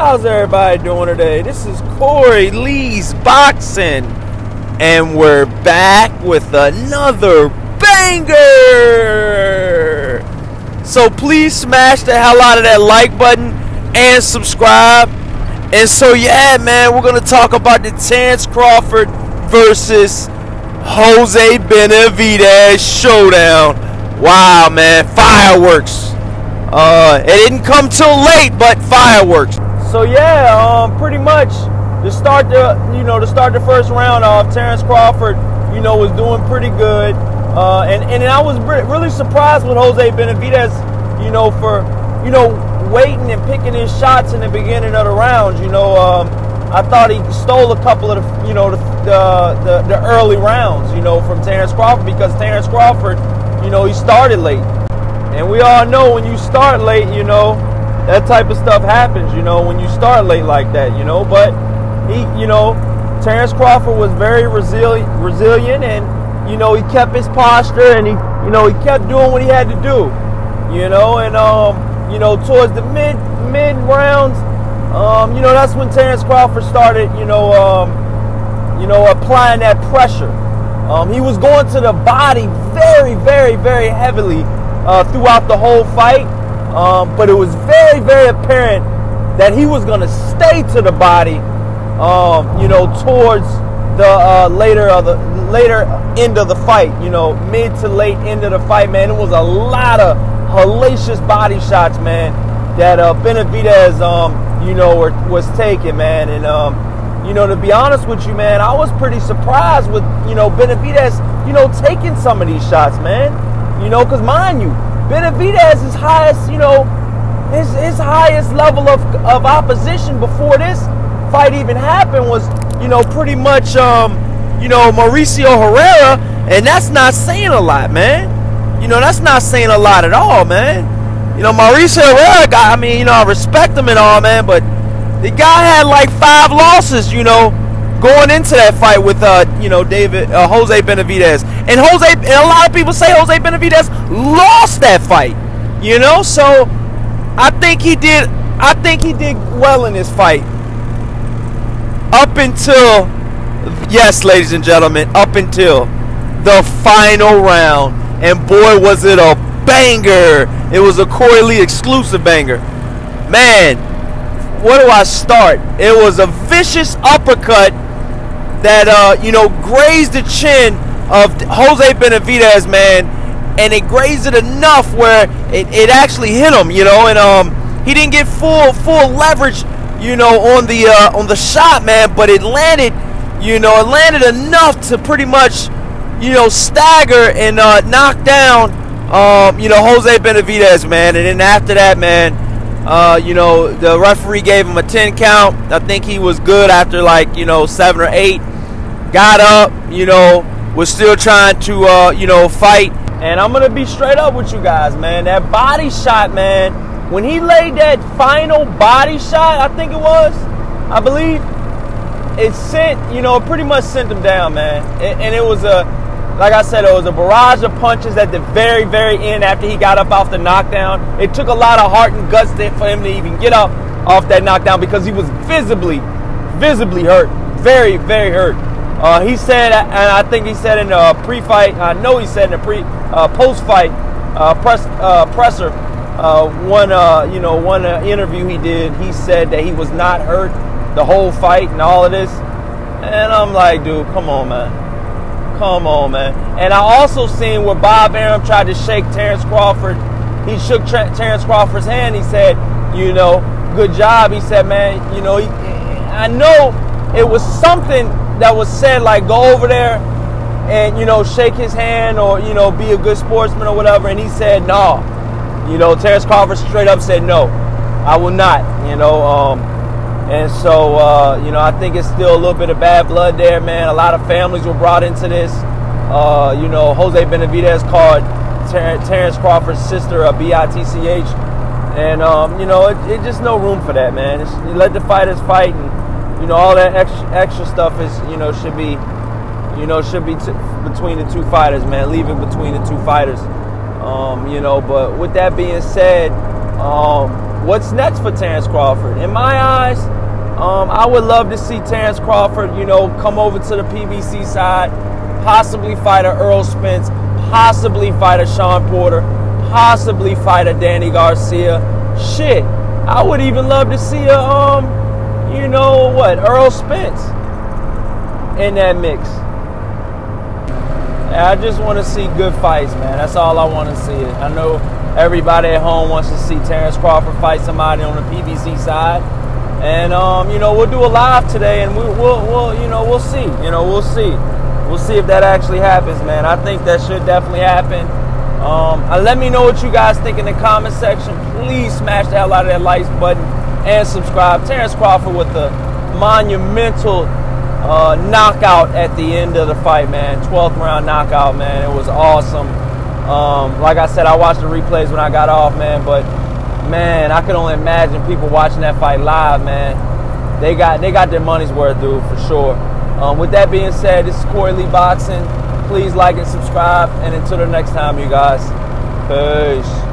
How's everybody doing today? This is Corey Lee's Boxing, and we're back with another banger. So please smash the hell out of that like button and subscribe. And so yeah, man, we're gonna talk about the Terrence Crawford versus Jose Benavidez showdown. Wow, man, fireworks. It didn't come till late, but fireworks. So yeah, pretty much to start the first round off, Terrence Crawford, was doing pretty good, and I was really surprised with Jose Benavidez, for waiting and picking his shots in the beginning of the rounds. I thought he stole a couple of the early rounds, from Terrence Crawford, because Terrence Crawford, he started late. And we all know when you start late, that type of stuff happens, when you start late like that, But Terrence Crawford was very resilient, and, he kept his posture, and he kept doing what he had to do, and, towards the mid rounds, that's when Terrence Crawford started, applying that pressure. He was going to the body very, very, very heavily throughout the whole fight, but it was very, very apparent that he was going to stay to the body, towards the later end of the fight, mid to late end of the fight, man. It was a lot of hellacious body shots, man, that Benavidez, was taking, man. And to be honest with you, man, I was pretty surprised with Benavidez, taking some of these shots, man. Because mind you, Benavidez's highest, his highest level of opposition before this fight even happened was, pretty much, Mauricio Herrera, and that's not saying a lot, man. That's not saying a lot at all, man. Mauricio Herrera, I respect him and all, man, but the guy had like 5 losses, going into that fight with Jose Benavidez, and a lot of people say Jose Benavidez lost that fight, So I think he did well in this fight up until, yes, ladies and gentlemen, up until the final round, and boy, was it a banger! It was a Corey Lee exclusive banger, man. Where do I start? It was a vicious uppercut that, grazed the chin of Jose Benavidez, man, and it grazed it enough where it actually hit him, and he didn't get full leverage, on the shot, man, but it landed, enough to pretty much, stagger and knock down, Jose Benavidez, man. And then after that, man, the referee gave him a 10 count. I think he was good after like, 7 or 8. Got up, was still trying to, fight. And I'm going to be straight up with you guys, man. That body shot, man, when he laid that final body shot, I think it was, I believe, it sent, it pretty much sent him down, man. And it was like I said, it was a barrage of punches at the very, very end after he got up off the knockdown. It took a lot of heart and guts for him to even get up off that knockdown, because he was visibly hurt, very, very hurt. He said, and I think he said in the pre-fight, I know he said in the post-fight presser, one interview he did, he said that he was not hurt the whole fight and all of this. And I'm like, dude, come on, man. Come on, man. And I also seen where Bob Arum tried to shake Terrence Crawford. He shook Terrence Crawford's hand. He said, good job. He said, man, I know it was something that was said, like, go over there and, shake his hand, or, be a good sportsman or whatever. And he said, no. Terrence Crawford straight up said, no, I will not, And so, I think it's still a little bit of bad blood there, man. A lot of families were brought into this. Jose Benavidez called Terrence Crawford's sister a bitch. And, it just no room for that, man. You let the fighters fight, and, all that extra stuff is, should be between the two fighters, man. Leave it between the two fighters. But with that being said, what's next for Terrence Crawford? In my eyes, I would love to see Terrence Crawford, you know, come over to the PBC side, possibly fight a Earl Spence, possibly fight a Sean Porter, possibly fight a Danny Garcia. Shit, I would even love to see a, you know what, Earl Spence in that mix. I just want to see good fights, man. That's all I want to see. I know everybody at home wants to see Terrence Crawford fight somebody on the PBC side, and you know, we'll do a live today, and we'll you know, we'll see. You know, we'll see if that actually happens, man. I think that should definitely happen. Let me know what you guys think in the comment section. Please smash the hell out of that like button and subscribe. Terrence Crawford with the monumental knockout at the end of the fight, man. 12th round knockout, man. It was awesome. Like I said, I watched the replays when I got off, man, but man, I can only imagine people watching that fight live, man. They got their money's worth, dude, for sure. With that being said, this is Corey Lee Boxing. Please like and subscribe, and until the next time, you guys. Peace.